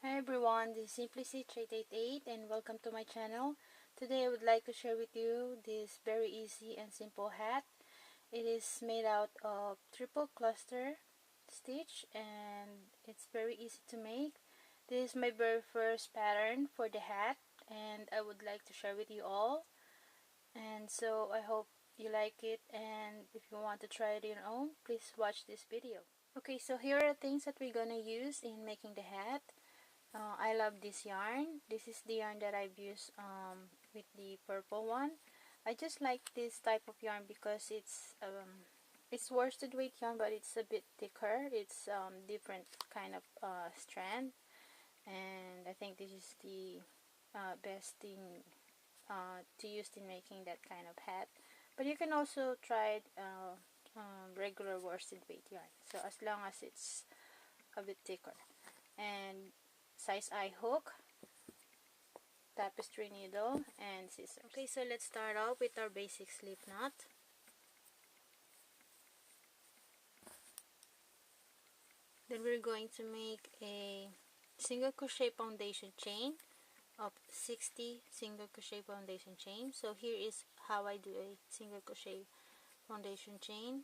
Hi everyone, this is Simplicity888 and welcome to my channel. Today I would like to share with you this very easy and simple hat. It is made out of triple cluster stitch and it's very easy to make. This is my very first pattern for the hat and I would like to share with you all. And so I hope you like it, and if you want to try it on your own, please watch this video. Okay, so here are things that we're gonna use in making the hat. I love this yarn. This is the yarn that I've used with the purple one. I just like this type of yarn because it's worsted weight yarn, but it's a bit thicker. It's different kind of strand, and I think this is the best thing to use in making that kind of hat. But you can also try regular worsted weight yarn, so as long as it's a bit thicker. And size I hook, tapestry needle, and scissors. Okay, so let's start off with our basic slip knot. Then we're going to make a single crochet foundation chain of 60 single crochet foundation chain. So here is how I do a single crochet foundation chain.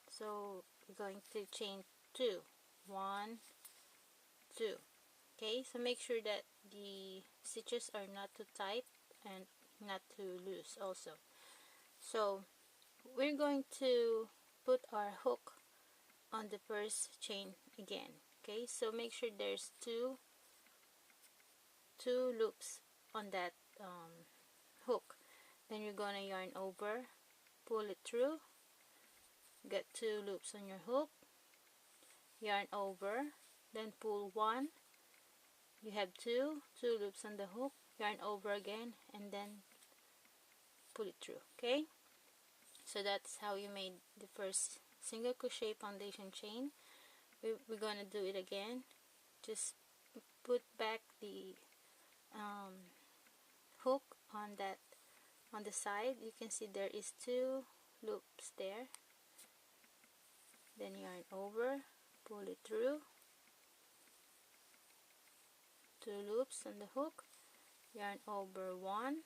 So we're going to chain 2, 1, 2. Okay, so make sure that the stitches are not too tight and not too loose also. So we're going to put our hook on the first chain again. Okay, so make sure there's two loops on that hook. Then you're gonna yarn over, pull it through, get 2 loops on your hook, yarn over, then pull 1. You have two loops on the hook, yarn over again, and then pull it through. Okay, so that's how you made the first single crochet foundation chain. We're gonna do it again. Just put back the hook on the side. You can see there is 2 loops there. Then yarn over, pull it through, 2 loops on the hook, yarn over 1,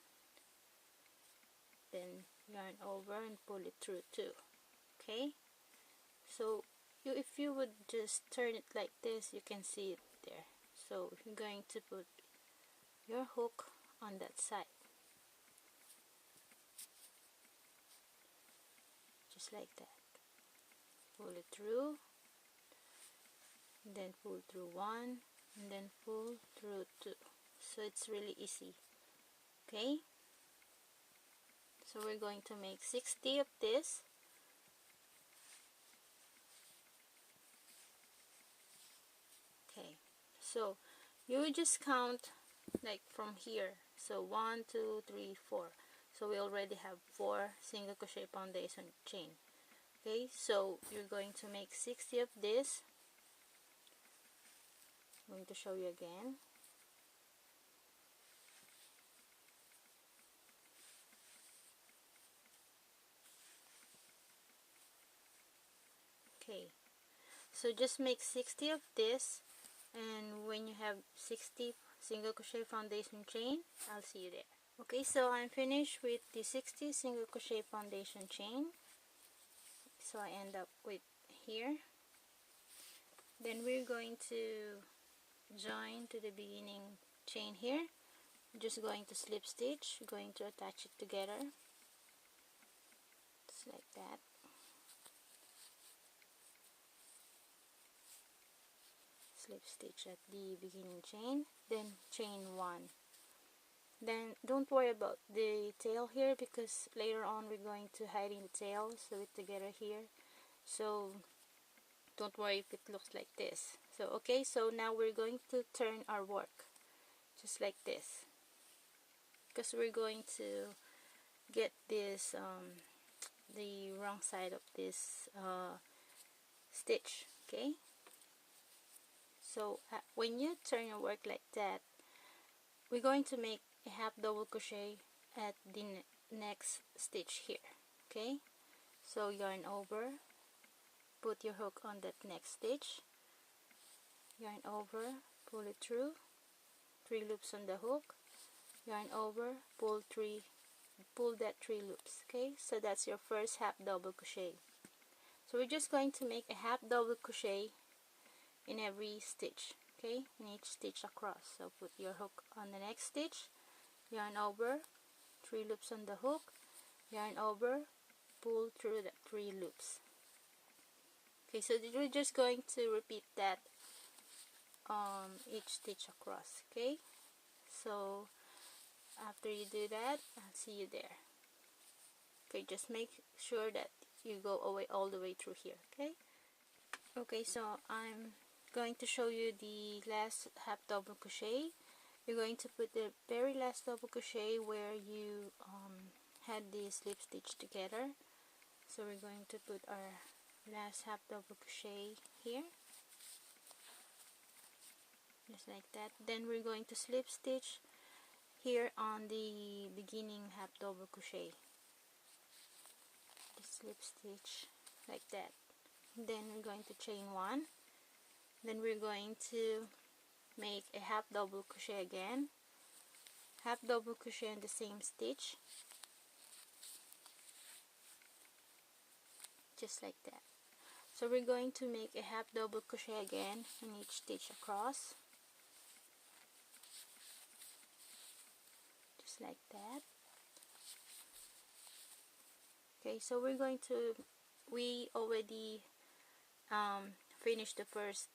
then yarn over and pull it through 2. Okay, so if you would just turn it like this, you can see it there. So you're going to put your hook on that side, just like that. Pull it through, then pull through 1, and then pull through 2. So it's really easy. Okay, so we're going to make 60 of this. Okay, so you will just count like from here. So 1, 2, 3, 4. So we already have 4 single crochet foundation chain. Okay, so you're going to make 60 of this. I'm going to show you again. Okay, so just make 60 of this, and when you have 60 single crochet foundation chain, I'll see you there. Okay, so I'm finished with the 60 single crochet foundation chain. So I end up with here. Then we're going to join to the beginning chain here. We're just going to slip stitch, going to attach it together, just like that. Slip stitch at the beginning chain, then chain 1. Then don't worry about the tail here, because later on we're going to hide in the tail, sew it together here. So don't worry if it looks like this. So okay, so now we're going to turn our work just like this, because we're going to get this the wrong side of this stitch. Okay, so when you turn your work like that, we're going to make a half double crochet at the next stitch here. Okay, so yarn over, put your hook on that next stitch, yarn over, pull it through, 3 loops on the hook, yarn over, pull that 3 loops. Okay, so that's your first half double crochet. So we're just going to make a half double crochet in every stitch, okay, in each stitch across. So put your hook on the next stitch, yarn over, 3 loops on the hook, yarn over, pull through the 3 loops. Okay, so we're just going to repeat that each stitch across. Okay, so after you do that, I'll see you there. Okay, just make sure that you go away all the way through here. Okay, so I'm going to show you the last half double crochet. You're going to put the very last double crochet where you had the slip stitch together. So we're going to put our last half double crochet here, just like that. Then we're going to slip stitch here on the beginning half double crochet. Just slip stitch like that. Then we're going to chain 1. Then we're going to make a half double crochet again, half double crochet in the same stitch, just like that. So we're going to make a half double crochet again in each stitch across, just like that. Okay, so we already finished the first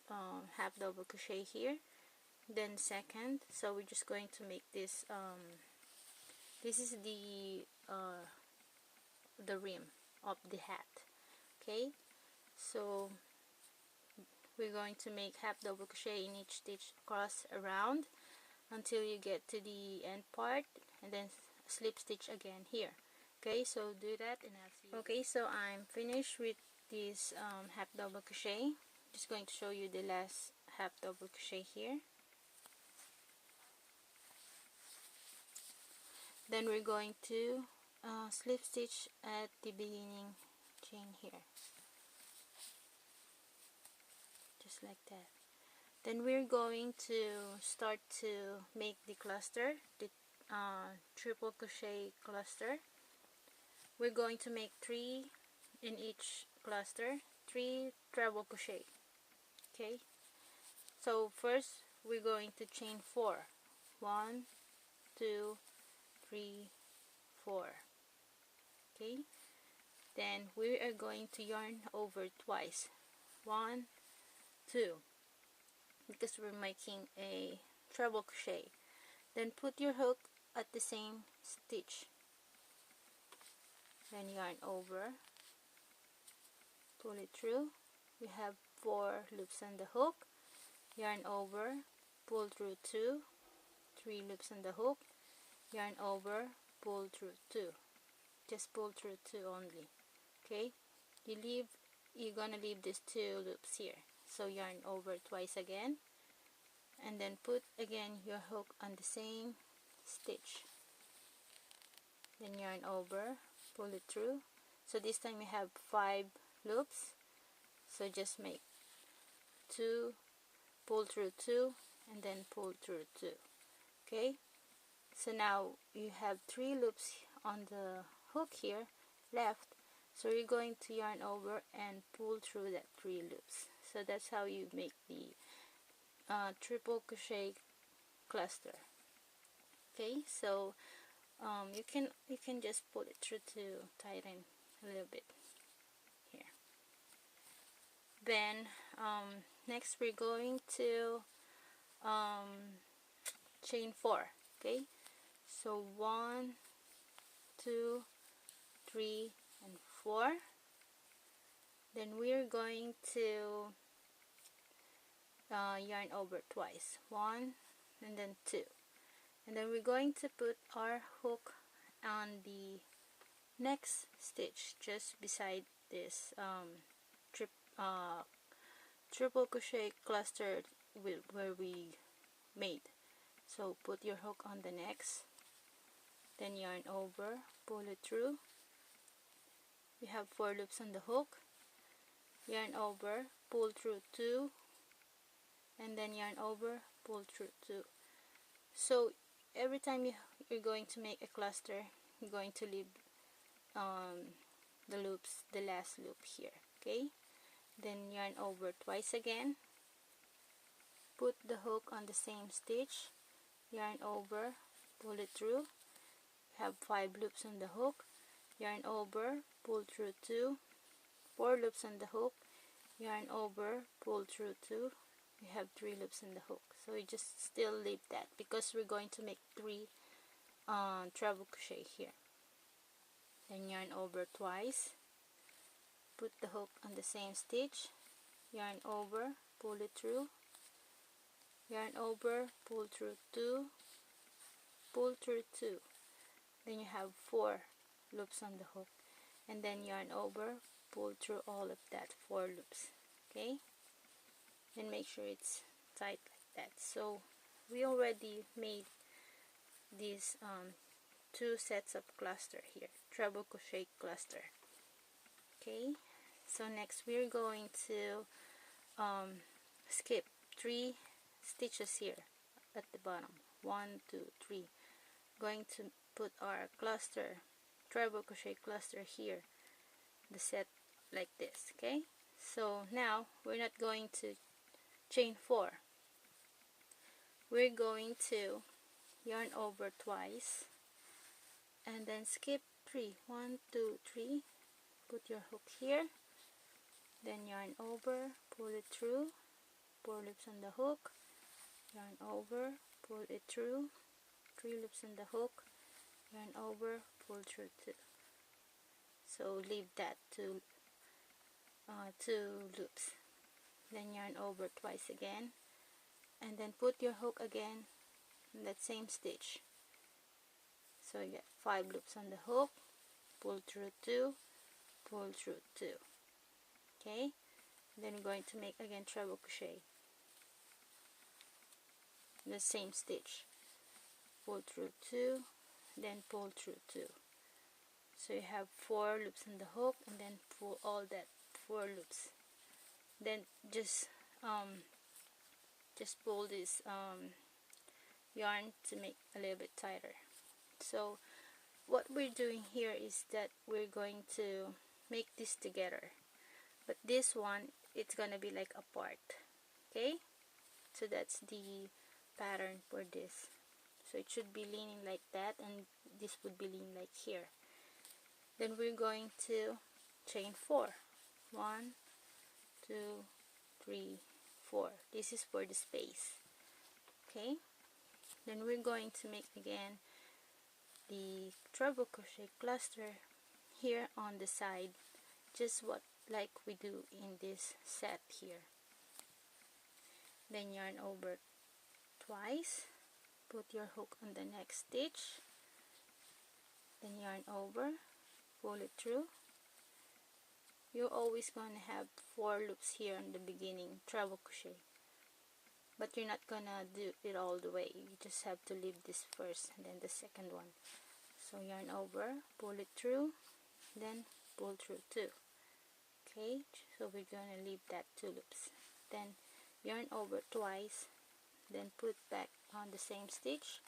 half double crochet here, then second. So we're just going to make this this is the rim of the hat. Okay, so we're going to make half double crochet in each stitch across around until you get to the end part, and then slip stitch again here. Okay, so do that and I'll see you. Okay, so I'm finished with this half double crochet. Just going to show you the last half double crochet here. Then we're going to slip stitch at the beginning chain here, just like that. Then we're going to start to make the cluster, the triple crochet cluster. We're going to make 3 in each cluster, 3 treble crochet. Okay, so first we're going to chain 4. 1, 2, 3, 4. Okay, then we are going to yarn over twice. 1, 2, because we're making a treble crochet. Then put your hook at the same stitch, then yarn over, pull it through. We have 4 loops on the hook, yarn over, pull through 2, 3 loops on the hook, yarn over, pull through 2. Just pull through 2 only. Okay, you're gonna leave these 2 loops here, so yarn over twice again, and then put again your hook on the same stitch, then yarn over, pull it through. So this time you have 5 loops, so just make 2, pull through 2, and then pull through 2. Okay, so now you have 3 loops on the hook here left, so you're going to yarn over and pull through that 3 loops. So that's how you make the triple crochet cluster. Okay, so you can just pull it through to tighten a little bit here. Then next we're going to chain 4. Okay, so 1, 2, 3, and 4. Then we're going to yarn over twice, 1 and then 2, and then we're going to put our hook on the next stitch just beside this triple crochet cluster where we made. So put your hook on the next, then yarn over, pull it through. We have 4 loops on the hook, yarn over, pull through 2, and then yarn over, pull through 2. So every time you're going to make a cluster, you're going to leave the loops, the last loop here. Okay, then yarn over twice again, put the hook on the same stitch, yarn over, pull it through, have 5 loops on the hook, yarn over, pull through 2, 4 loops on the hook, yarn over, pull through 2, we have 3 loops in the hook. So we just still leave that because we're going to make 3 treble crochet here. Then yarn over twice, put the hook on the same stitch, yarn over, pull it through, yarn over, pull through 2, pull through 2. Then you have 4 loops on the hook, and then yarn over, pull through all of that 4 loops. Okay, and make sure it's tight like that. So we already made these 2 sets of cluster here, treble crochet cluster. Okay, so next we're going to skip 3 stitches here at the bottom. 1, 2, 3. Going to put our cluster, treble crochet cluster here, the set like this. Okay, so now we're not going to chain 4. We're going to yarn over twice and then skip 3. 1, 2, 3. Put your hook here, then yarn over, pull it through, 4 loops on the hook, yarn over, pull it through, 3 loops on the hook, yarn over, pull through 2. So leave that 2 loops. Then yarn over twice again, and then put your hook again in that same stitch. So you get 5 loops on the hook, pull through 2, pull through 2. Okay, then we're going to make again treble crochet in the same stitch, pull through 2, then pull through 2. So you have 4 loops on the hook, and then pull all that 4 loops. Then just pull this yarn to make a little bit tighter. So what we're doing here is that we're going to make this together, but this one, it's gonna be like apart. Okay, so that's the pattern for this. So it should be leaning like that, and this would be leaning like here. Then we're going to chain 4. 1, 2, 3, 4. This is for the space. Okay, then we're going to make again the treble crochet cluster here on the side, just what like we do in this set here. Then yarn over twice, put your hook on the next stitch, then yarn over, pull it through. You're always going to have 4 loops here in the beginning, treble crochet, but you're not gonna do it all the way. You just have to leave this first and then the second one. So yarn over, pull it through, then pull through 2. Okay, so we're gonna leave that 2 loops. Then yarn over twice, then put back on the same stitch,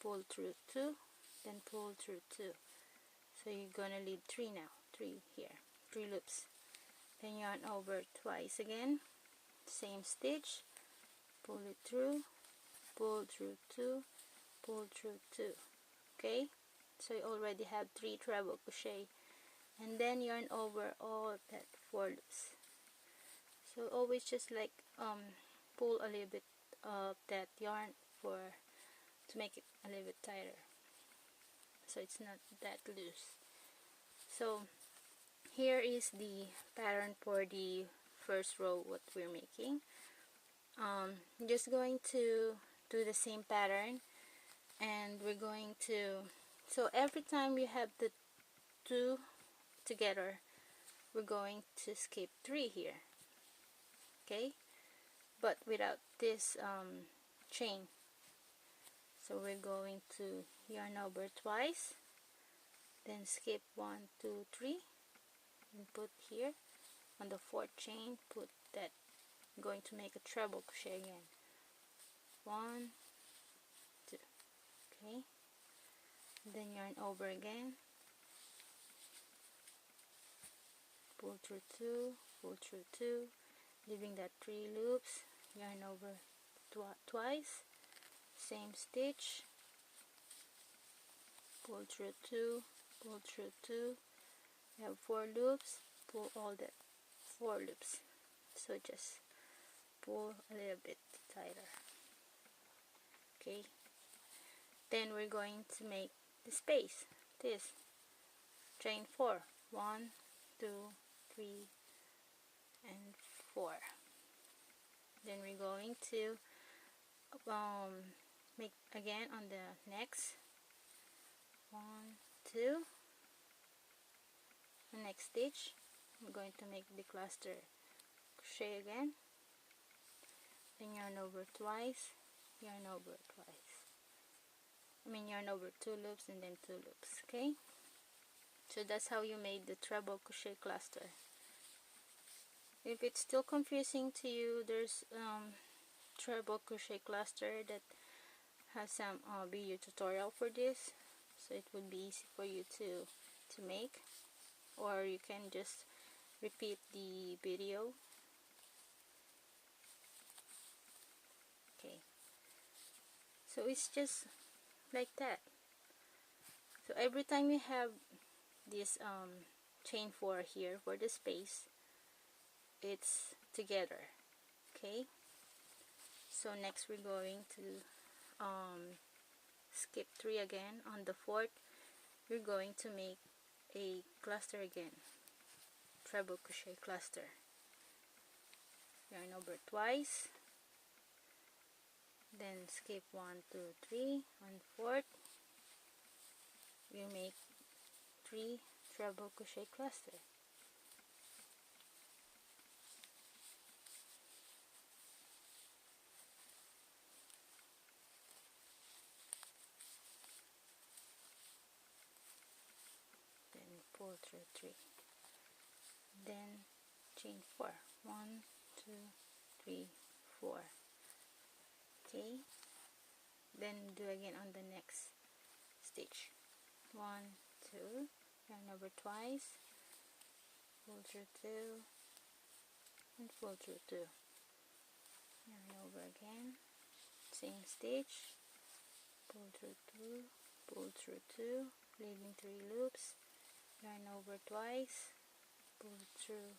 pull through 2, then pull through 2. So you're gonna leave 3 now, 3 here, 3 loops. Then yarn over twice again, same stitch, pull it through, pull through 2, pull through 2. Okay, so you already have 3 treble crochet, and then yarn over all that 4 loops. So always just like pull a little bit of that yarn to make it a little bit tighter, so it's not that loose. So here is the pattern for the first row what we're making. Just going to do the same pattern, and we're going to, so every time you have the 2 together, we're going to skip 3 here. Okay, but without this chain. So we're going to yarn over twice, then skip 1, 2, 3, and put here on the 4th chain, put that, I'm going to make a treble crochet again. 1, 2. Okay, then yarn over again, pull through 2, pull through 2, leaving that 3 loops, yarn over twice, same stitch, pull through 2, pull through 2, you have 4 loops, pull all the 4 loops, so just pull a little bit tighter. Okay, then we're going to make the space, this chain 4, 1, 2, 3 and 4. Then we're going to make again on the next 1, 2, the next stitch I'm going to make the cluster crochet again, then yarn over twice, yarn over twice, yarn over 2 loops and then 2 loops. Okay, so that's how you made the treble crochet cluster. If it's still confusing to you, there's treble crochet cluster that has some video tutorial for this, so it would be easy for you to make, or you can just repeat the video. Okay, so it's just like that. So every time you have this chain 4 here for the space, it's together. Okay, so next we're going to skip 3 again. On the 4th we're going to make a cluster again, treble crochet cluster. Yarn over twice, then skip 1, 2, 3. On 4th we make 3 treble crochet cluster. Then pull through 3, then chain 4, 1, 2, 3, 4. Okay, then do again on the next stitch, 1, 2, yarn over twice, pull through 2 and pull through 2, yarn over again, same stitch, pull through 2, pull through 2, leaving 3 loops, yarn over twice, pull through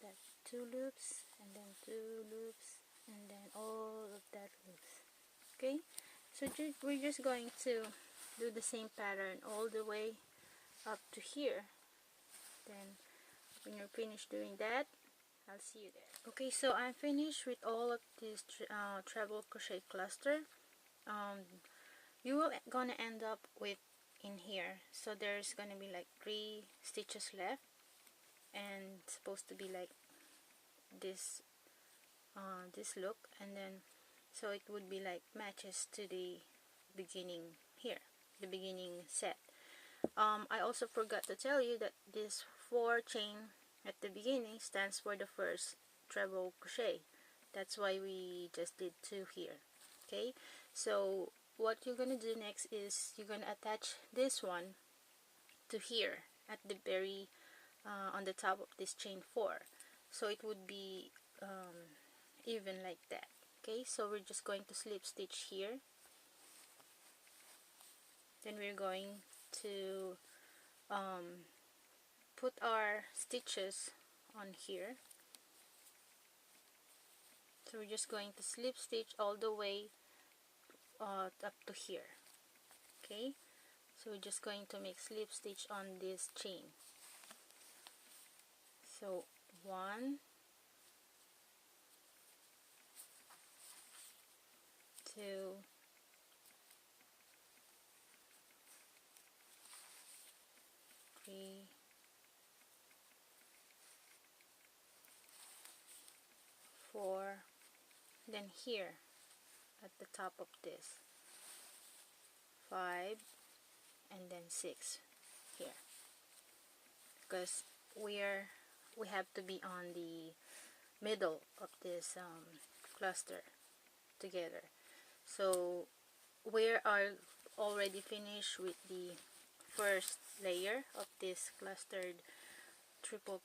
that 2 loops and then 2 loops and then all of that loops. Okay, so we're just going to do the same pattern all the way up to here. Then when you're finished doing that, I'll see you there. Okay, so I'm finished with all of this treble crochet cluster. You will gonna end up with in here, so there's gonna be like 3 stitches left, and it's supposed to be like this this look, and then so it would be like matches to the beginning here, the beginning set. I also forgot to tell you that this 4 chain at the beginning stands for the first treble crochet. That's why we just did 2 here. Okay, so what you're gonna do next is you're gonna attach this one to here at the very on the top of this chain 4, so it would be even like that. Okay, so we're just going to slip stitch here, then we're going to put our stitches on here. So we're just going to slip stitch all the way up to here. Okay, so we're just going to make slip stitch on this chain. So 1, 2, 3, 4, then here at the top of this 5, and then 6 here, because we have to be on the middle of this cluster. together. So we are already finished with the first layer of this clustered treble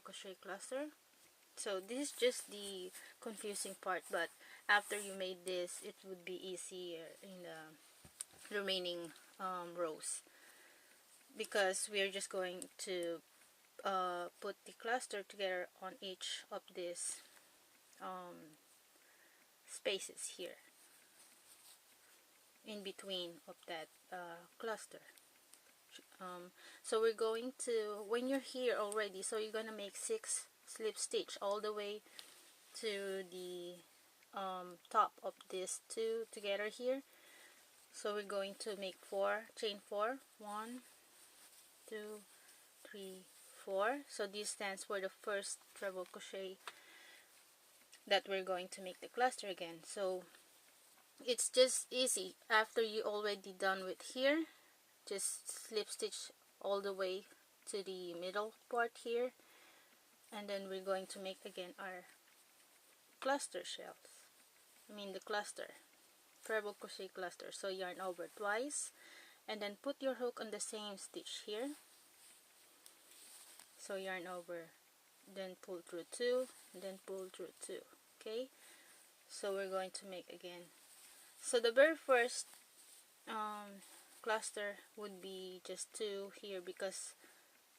crochet cluster. So this is just the confusing part, but after you made this, it would be easier in the remaining rows, because we are just going to put the cluster together on each of these spaces here in between of that cluster. So we're going to, when you're here already, so you're gonna make 6 slip stitch all the way to the top of these two together here. So we're going to make 4, chain 4, 1, 2, 3, 4. So this stands for the first treble crochet that we're going to make the cluster again. So it's just easy. After you already done with here, just slip stitch all the way to the middle part here, and then we're going to make again our cluster shells. The cluster treble crochet cluster. So yarn over twice and then put your hook on the same stitch here. So yarn over, then pull through 2, then pull through 2. Okay, so we're going to make again. So the very first cluster would be just 2 here because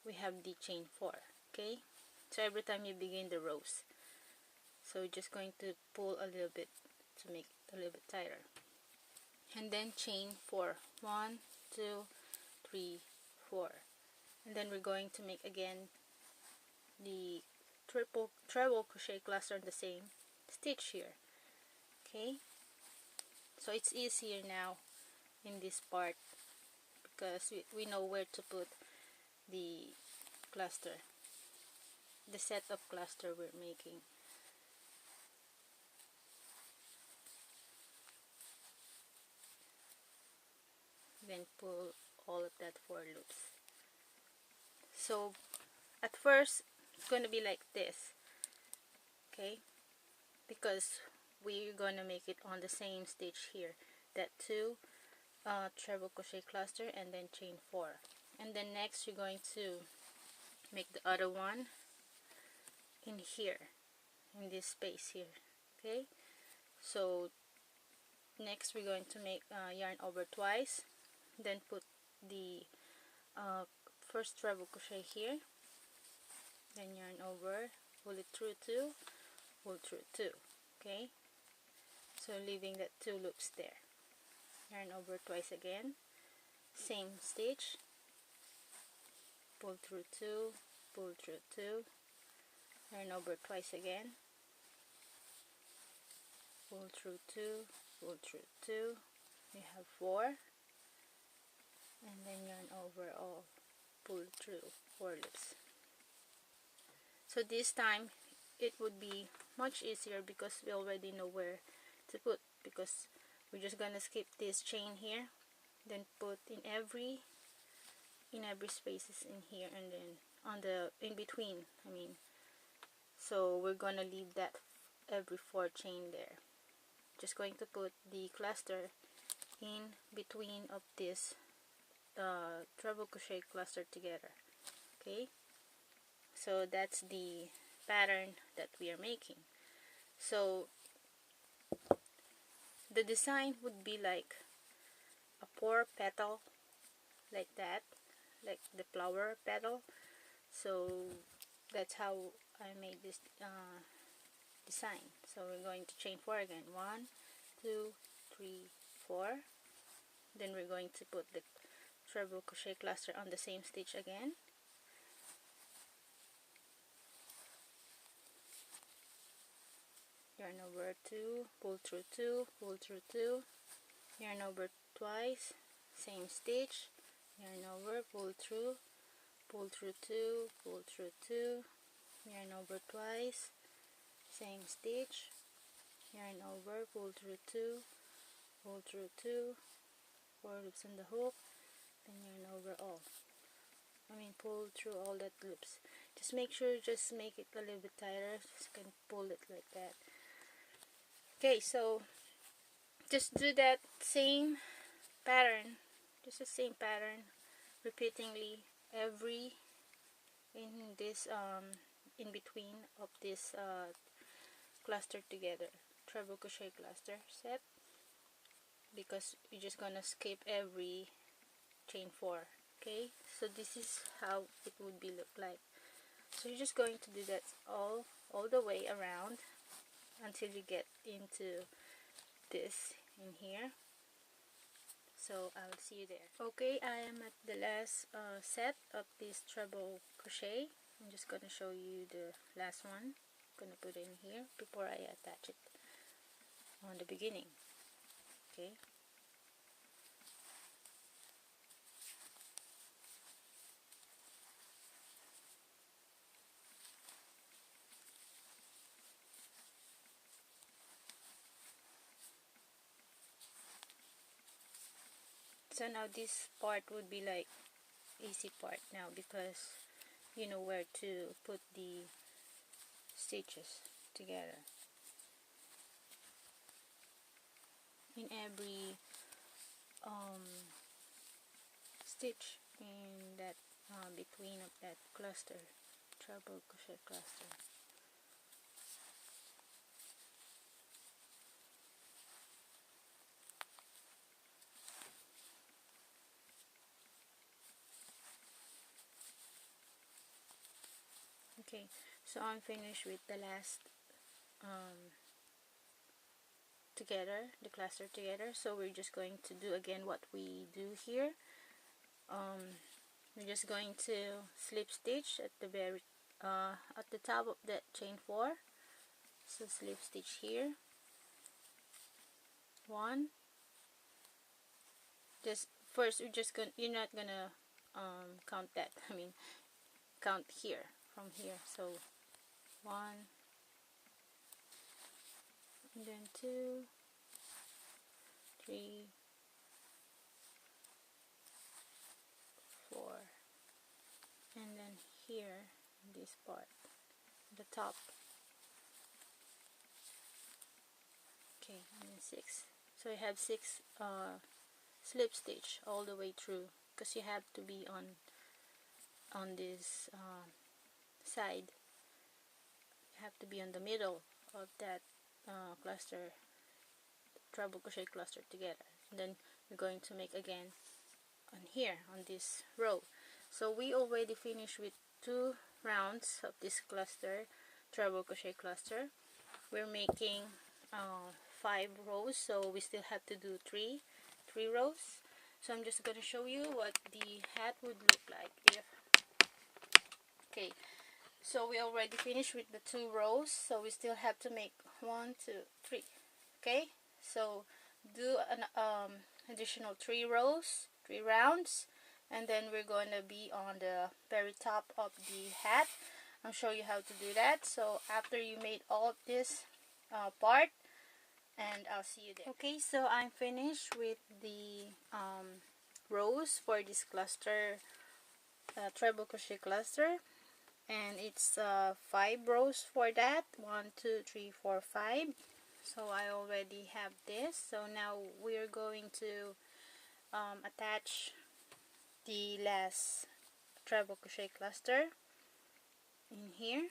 we have the chain 4. Okay, so every time you begin the rows, so we're just going to pull a little bit to make it a little bit tighter, and then chain 4, 1, 2, 3, 4, and then we're going to make again the treble crochet cluster in the same stitch here. Okay, so it's easier now in this part because we know where to put the cluster, the set of cluster we're making. Then pull all of that 4 loops. So at first it's going to be like this, okay, because we're going to make it on the same stitch here, that 2 treble crochet cluster and then chain 4, and then next you're going to make the other one in here, in this space here. Okay, so next we're going to make yarn over twice, then put the first treble crochet here, then yarn over, pull it through 2, pull through 2. Okay, so leaving that 2 loops there. Yarn over twice again, same stitch, pull through 2, pull through 2, yarn over twice again, pull through 2, pull through 2, we have 4, and then yarn over all, pull through 4 loops. So this time it would be much easier because we already know where to put, because we're just gonna skip this chain here, then put in every spaces in here, and then on the in between, so we're gonna leave that every 4 chain there. Just going to put the cluster in between of this treble crochet cluster together. Okay, so that's the pattern that we are making. So the design would be like a 4 petal, like that, like the flower petal. So that's how I made this design. So we're going to chain 4 again, 1, 2, 3, 4. Then we're going to put the treble crochet cluster on the same stitch again, yarn over 2, pull through 2, pull through 2, yarn over twice, same stitch, yarn over, pull through 2, pull through 2, yarn over twice, same stitch, yarn over, pull through 2, pull through 2, 4 loops in the hook, then yarn over all. Pull through all that loops. Just make sure, just make it a little bit tighter, just can pull it like that. Okay, so just do that same pattern, just the same pattern, repeatedly every in this in between of this cluster together, treble crochet cluster set, because you're just gonna skip every chain 4. Okay, so this is how it would be look like. So you're just going to do that all the way around until you get into this in here. So I'll see you there. Okay, I am at the last set of this treble crochet. I'm just gonna show you the last one. I'm gonna put it in here before I attach it on the beginning. Okay, so now this part would be like easy part now, because you know where to put the stitches together. In every stitch in that between of that cluster, treble crochet cluster. Okay, so I'm finished with the last together, the cluster together. So we're just going to do again what we do here. We're just going to slip stitch at the very at the top of that chain 4. So slip stitch here, 1. Just first you're not gonna count that, I mean count here from here. So 1, and then 2, 3, 4, and then here this part, the top. Okay, and then 6. So you have 6 slip stitch all the way through, because you have to be on this side. You have to be on the middle of that cluster, treble crochet cluster together. And then we're going to make again on here on this row. So we already finished with 2 rounds of this cluster, treble crochet cluster. We're making 5 rows, so we still have to do 3 rows. So I'm just going to show you what the hat would look like if. Okay, so we already finished with the 2 rows, so we still have to make 1, 2, 3. Okay, so do an additional 3 rows, 3 rounds, and then we're going to be on the very top of the hat. I'll show you how to do that. So after you made all of this part, and I'll see you there. Okay, so I'm finished with the rows for this cluster, treble crochet cluster, and it's 5 rows for that. 1, 2, 3, 4, 5. So I already have this. So now we're going to attach the last treble crochet cluster in here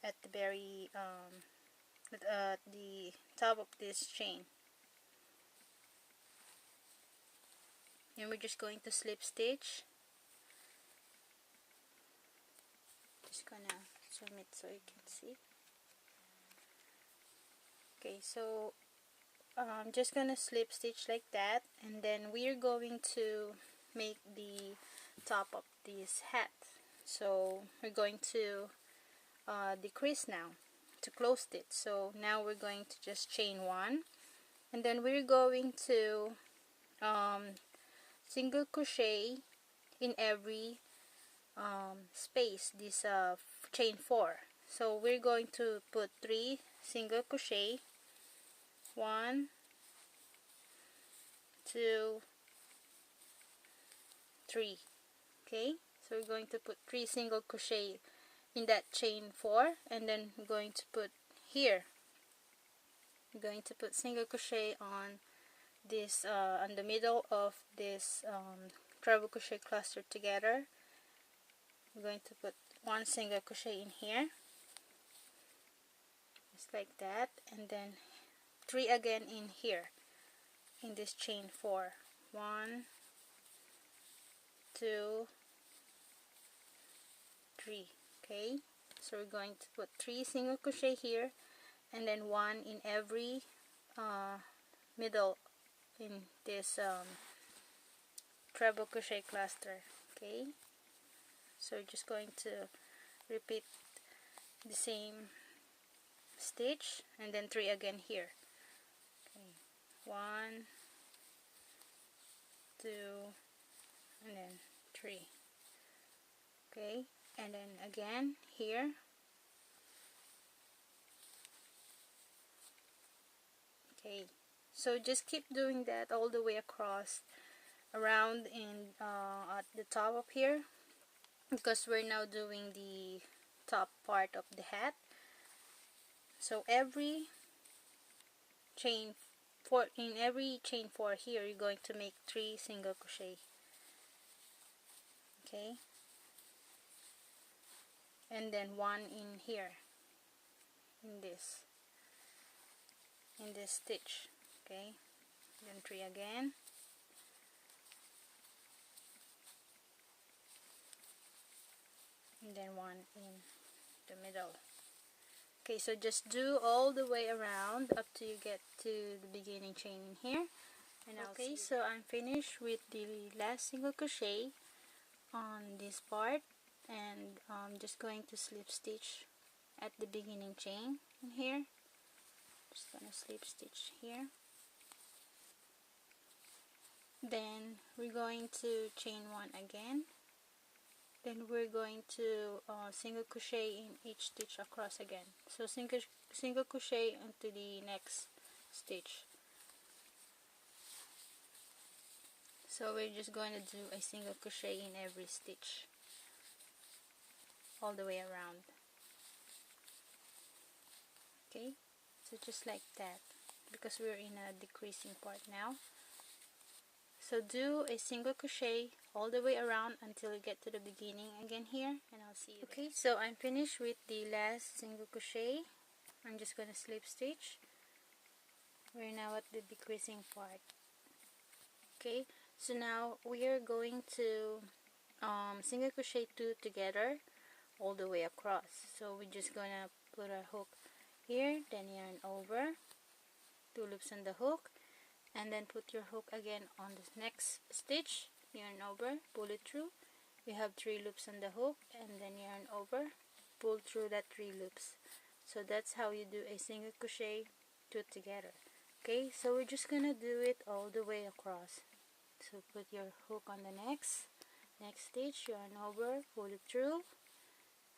at the very at the top of this chain, and we're just going to slip stitch. Just gonna zoom it so you can see. Okay, so I'm just gonna slip stitch like that, and then we're going to make the top of this hat. So we're going to decrease now to close it. So now we're going to just chain 1, and then we're going to single crochet in every space, this chain 4. So we're going to put 3 single crochet, 1, 2, 3. Okay, so we're going to put 3 single crochet in that chain 4, and then we're going to put here we're going to put single crochet on this on the middle of this treble crochet cluster together. We're going to put one single crochet in here, just like that, and then 3 again in here in this chain 4. 1, 2, 3. Okay, so we're going to put 3 single crochet here, and then 1 in every middle in this treble crochet cluster. Okay, so we're just going to repeat the same stitch and then 3 again here. Okay, 1, 2, and then 3. Okay, and then again here. Okay, so just keep doing that all the way across, around in at the top of here, because we're now doing the top part of the hat. So every chain 4, in every chain 4 here, you're going to make 3 single crochet. Okay, and then 1 in here in this stitch. Okay, then 3 again, and then 1 in the middle. Okay, so just do all the way around up till you get to the beginning chain in here, and okay, so I'm finished with the last single crochet on this part, and I'm just going to slip stitch at the beginning chain in here. Just gonna slip stitch here, then we're going to chain 1 again, then we're going to single crochet in each stitch across again. So single crochet into the next stitch. So we're just going to do a single crochet in every stitch all the way around. Okay, so just like that, because we're in a decreasing part now. So do a single crochet all the way around until you get to the beginning again here, and I'll see you there. Okay, so I'm finished with the last single crochet. I'm just going to slip stitch. We're now at the decreasing part. Okay, so now we are going to single crochet 2 together all the way across. So we're just going to put a hook here, then yarn over, 2 loops on the hook, and then put your hook again on the next stitch, yarn over, pull it through. You have 3 loops on the hook, and then yarn over, pull through that 3 loops. So that's how you do a single crochet 2 together. Okay, so we're just gonna do it all the way across. So put your hook on the next stitch, yarn over, pull it through,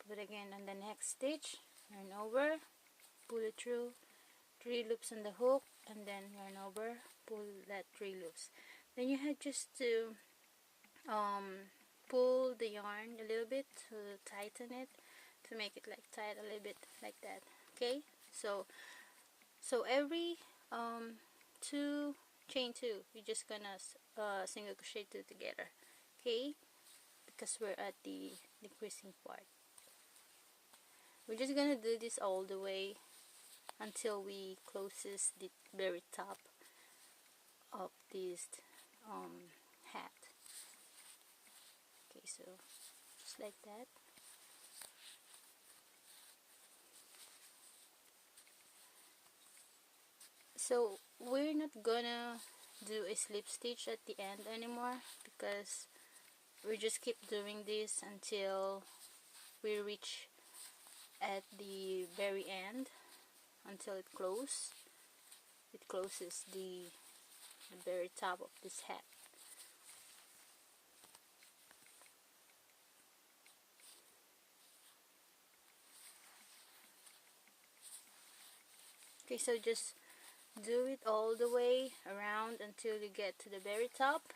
put again on the next stitch, yarn over, pull it through, 3 loops on the hook, and then yarn over, pull that 3 loops. Then you have just to pull the yarn a little bit to tighten it, to make it like tight a little bit like that. Okay, so every chain 2, we're just gonna single crochet 2 together. Okay, because we're at the decreasing part. We're just gonna do this all the way until we closes the very top of this hat. Okay, so just like that. So we're not gonna do a slip stitch at the end anymore, because we just keep doing this until we reach at the very end, until it closes the very top of this hat. Okay, so just do it all the way around until you get to the very top.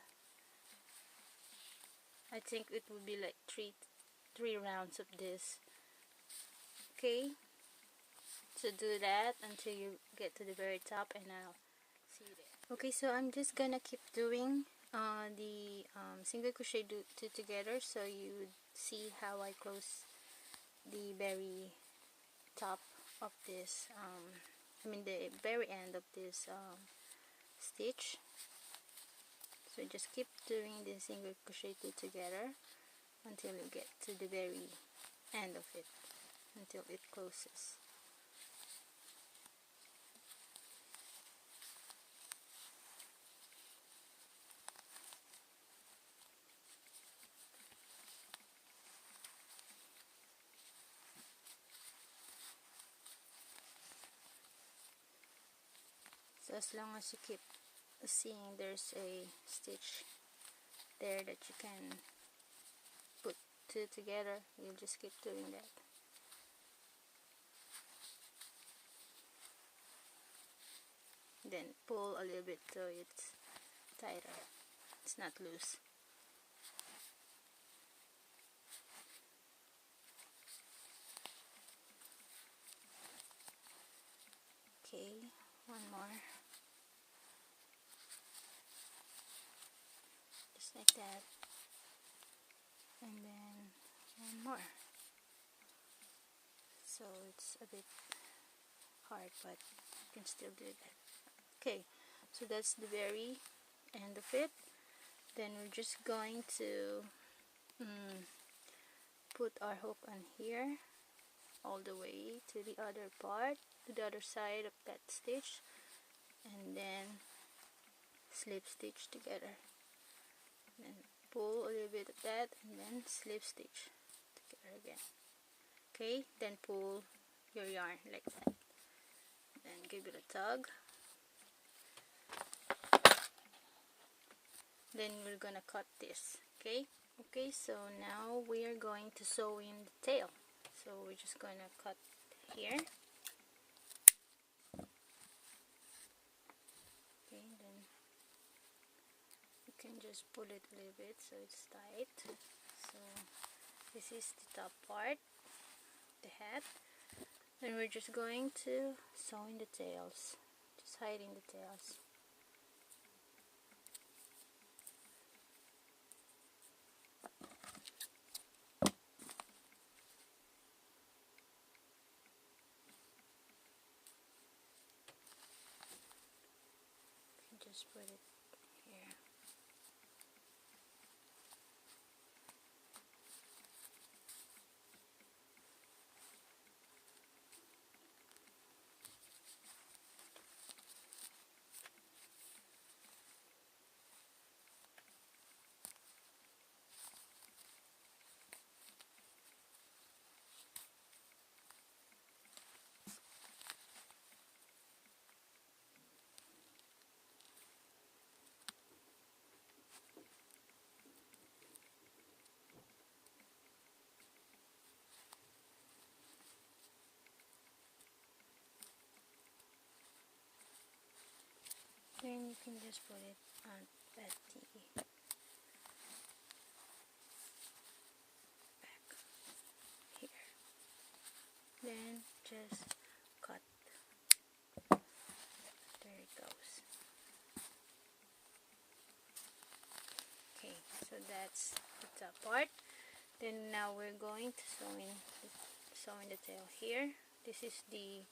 I think it will be like three rounds of this. Okay, to do that until you get to the very top, and I'll see you there. Okay, so I'm just gonna keep doing the single crochet two together, so you would see how I close the very top of this the very end of this stitch. So just keep doing the single crochet two together until you get to the very end of it, until it closes. So as long as you keep seeing there's a stitch there that you can put two together, you just keep doing that. Then pull a little bit so it's tighter, it's not loose. Okay, one more, just like that, and then one more. So it's a bit hard, but you can still do that. Okay, so that's the very end of it. Then we're just going to put our hook on here all the way to the other part, to the other side of that stitch, and then slip stitch together. Then pull a little bit of that, and then slip stitch together again. Okay, then pull your yarn like that, then give it a tug. Then we're gonna cut this. Okay, so now we are going to sew in the tail. So we're just gonna cut here. Okay, then you can just pull it a little bit so it's tight. So this is the top part, the hat. Then we're just going to sew in the tails, just hiding the tails. Just put it here. Then you can just put it on at the back here. Then just cut. There it goes. Okay, so that's the top part. Then now we're going to sew in the tail here. This is the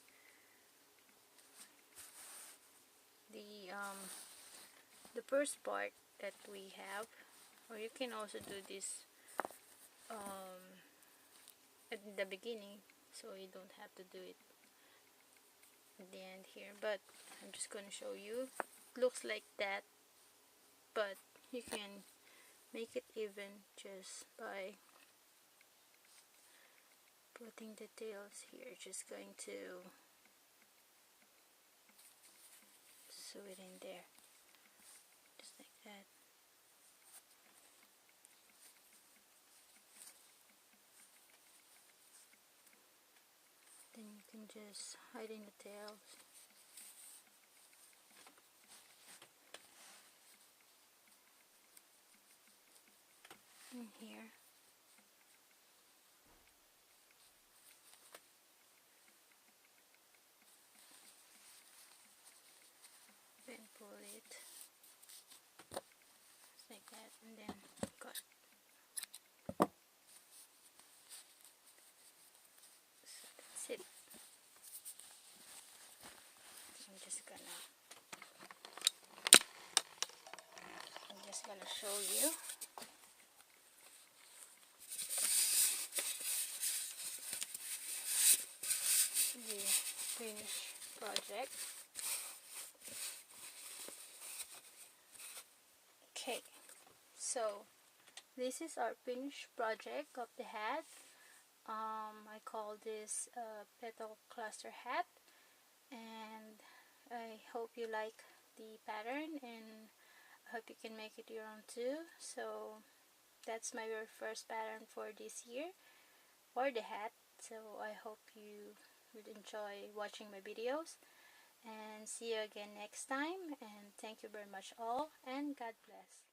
first part that we have, or you can also do this at the beginning, so you don't have to do it at the end here, but I'm just going to show you. It looks like that, but you can make it even just by putting the tails here. Just going to sew it in there, just like that. Then you can just hide in the tails. In here. you the finished project. Okay, so this is our finished project of the hat. I call this petal cluster hat, and I hope you like the pattern, and I hope you can make it your own too. So that's my very first pattern for this year for the hat. So I hope you would enjoy watching my videos, and see you again next time, and thank you very much all, and God bless.